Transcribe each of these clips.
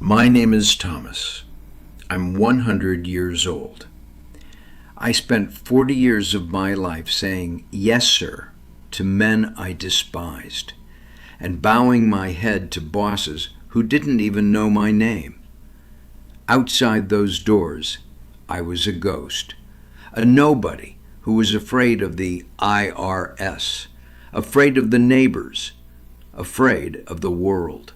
My name is Thomas. I'm 100 years old. I spent 40 years of my life saying yes, sir, to men I despised, and bowing my head to bosses who didn't even know my name. Outside those doors, I was a ghost, a nobody who was afraid of the IRS, afraid of the neighbors, afraid of the world.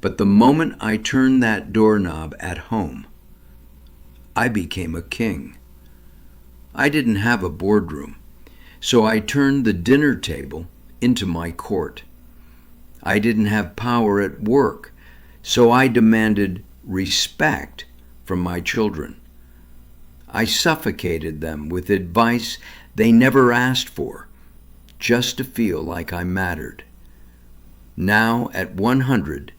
But the moment I turned that doorknob at home, I became a king. I didn't have a boardroom, so I turned the dinner table into my court. I didn't have power at work, so I demanded respect from my children. I suffocated them with advice they never asked for, just to feel like I mattered. Now, at 100,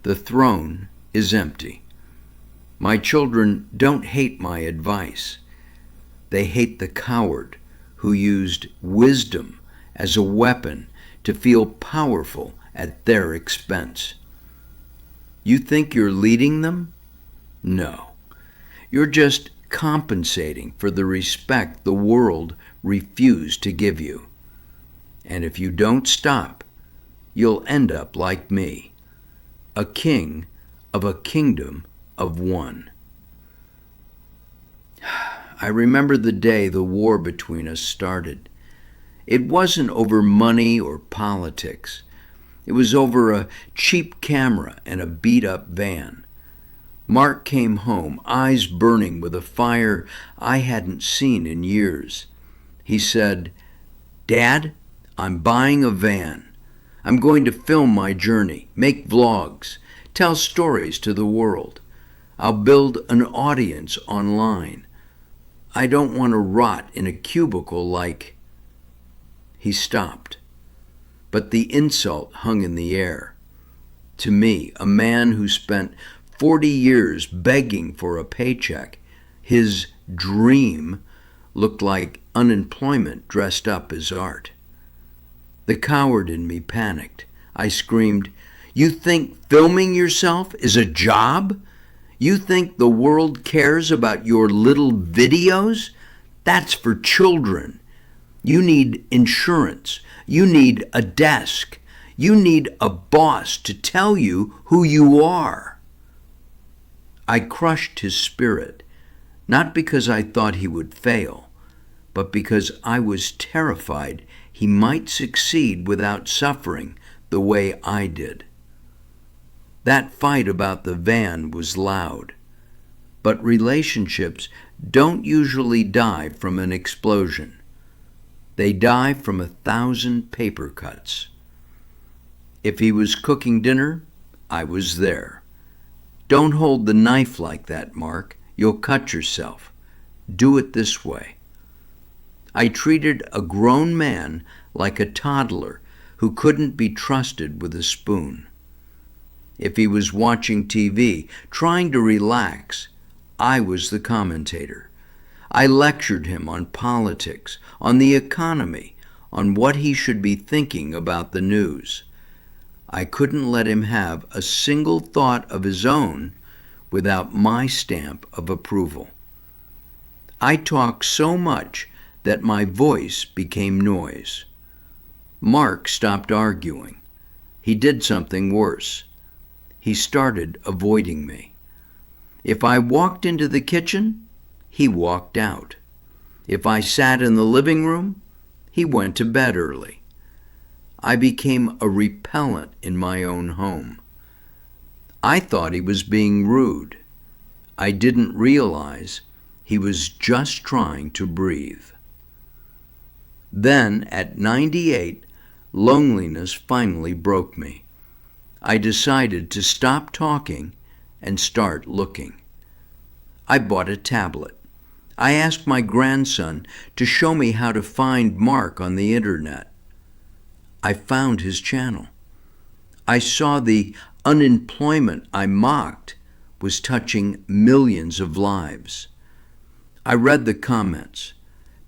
the throne is empty. My children don't hate my advice. They hate the coward who used wisdom as a weapon to feel powerful at their expense. You think you're leading them? No. You're just compensating for the respect the world refused to give you. And if you don't stop, you'll end up like me, a king of a kingdom of one. I remember the day the war between us started. It wasn't over money or politics. It was over a cheap camera and a beat-up van. Mark came home, eyes burning with a fire I hadn't seen in years. He said, "Dad, I'm buying a van. I'm going to film my journey, make vlogs, tell stories to the world. I'll build an audience online. I don't want to rot in a cubicle like..." He stopped, but the insult hung in the air. To me, a man who spent 40 years begging for a paycheck, his dream looked like unemployment dressed up as art. The coward in me panicked. I screamed, "You think filming yourself is a job? You think the world cares about your little videos? That's for children. You need insurance. You need a desk. You need a boss to tell you who you are." I crushed his spirit, not because I thought he would fail, but because I was terrified he might succeed without suffering the way I did. That fight about the van was loud, but relationships don't usually die from an explosion. They die from 1,000 paper cuts. If he was cooking dinner, I was there. "Don't hold the knife like that, Mark. You'll cut yourself. Do it this way." I treated a grown man like a toddler who couldn't be trusted with a spoon. If he was watching TV, trying to relax, I was the commentator. I lectured him on politics, on the economy, on what he should be thinking about the news. I couldn't let him have a single thought of his own without my stamp of approval. I talked so much that my voice became noise. Mark stopped arguing. He did something worse. He started avoiding me. If I walked into the kitchen, he walked out. If I sat in the living room, he went to bed early. I became a repellent in my own home. I thought he was being rude. I didn't realize he was just trying to breathe. Then, at 98, loneliness finally broke me. I decided to stop talking and start looking. I bought a tablet. I asked my grandson to show me how to find Mark on the internet. I found his channel. I saw the unemployment I mocked was touching millions of lives. I read the comments.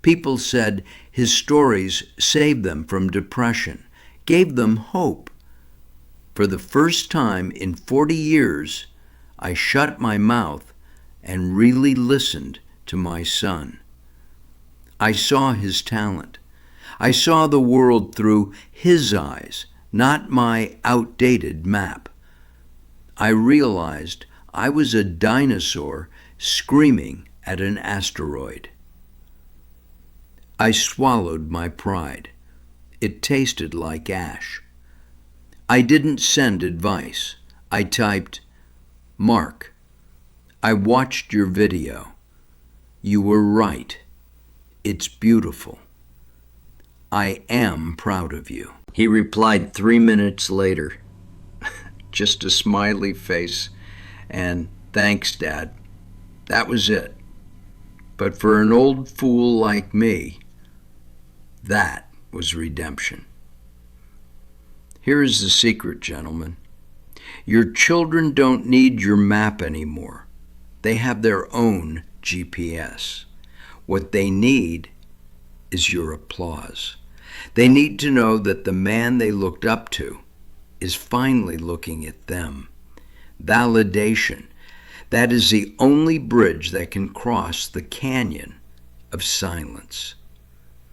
People said his stories saved them from depression, gave them hope. For the first time in 40 years, I shut my mouth and really listened to my son. I saw his talent. I saw the world through his eyes, not my outdated map. I realized I was a dinosaur screaming at an asteroid. I swallowed my pride. It tasted like ash. I didn't send advice. I typed, "Mark, I watched your video. You were right. It's beautiful. I am proud of you." He replied 3 minutes later, just a smiley face, and "Thanks, Dad." That was it. But for an old fool like me, that was redemption. Here is the secret, gentlemen. Your children don't need your map anymore. They have their own GPS. What they need is your applause. They need to know that the man they looked up to is finally looking at them. Validation. That is the only bridge that can cross the canyon of silence.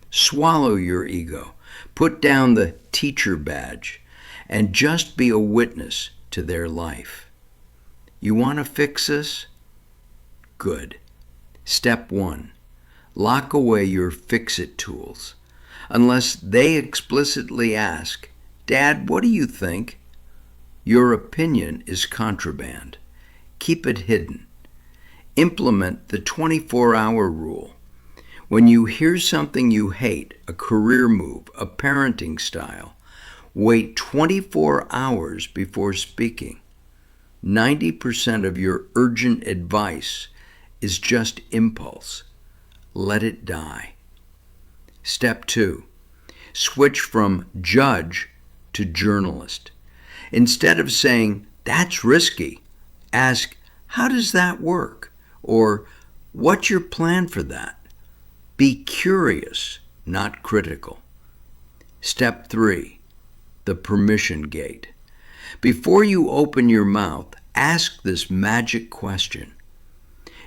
Swallow your ego. Put down the teacher badge and just be a witness to their life. You want to fix this? Good. Step 1. Lock away your fix-it tools. Unless they explicitly ask, "Dad, what do you think?" Your opinion is contraband. Keep it hidden. Implement the 24-hour rule. When you hear something you hate, a career move, a parenting style, wait 24 hours before speaking. 90% of your urgent advice is just impulse. Let it die. Step 2. Switch from judge to journalist. Instead of saying, "That's risky," ask, "How does that work?" Or, "What's your plan for that?" Be curious, not critical. Step 3. The permission gate. Before you open your mouth, ask this magic question.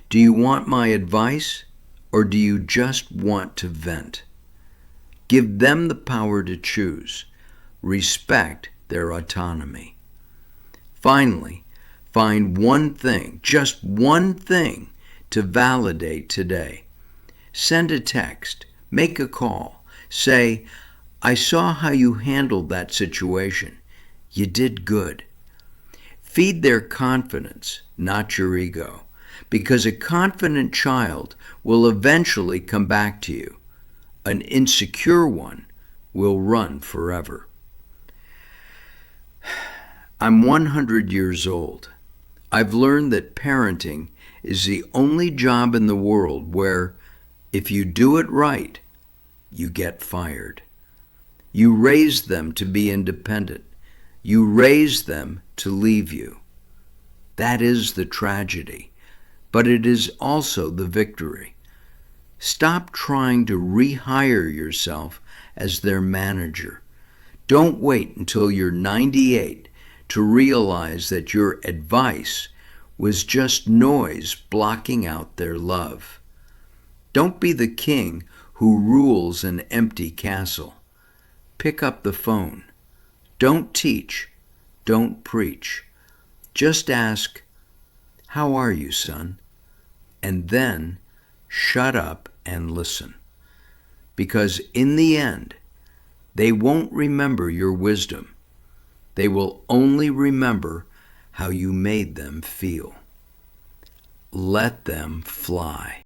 Do you want my advice, or do you just want to vent? Give them the power to choose. Respect their autonomy. Finally, find one thing, just one thing, to validate today. Send a text, make a call, say, "I saw how you handled that situation. You did good." Feed their confidence, not your ego, because a confident child will eventually come back to you. An insecure one will run forever. I'm 100 years old. I've learned that parenting is the only job in the world where, if you do it right, you get fired. You raise them to be independent. You raise them to leave you. That is the tragedy, but it is also the victory. Stop trying to rehire yourself as their manager. Don't wait until you're 98 to realize that your advice was just noise blocking out their love. Don't be the king who rules an empty castle. Pick up the phone. Don't teach. Don't preach. Just ask, "How are you, son?" And then shut up and listen. Because in the end, they won't remember your wisdom. They will only remember how you made them feel. Let them fly.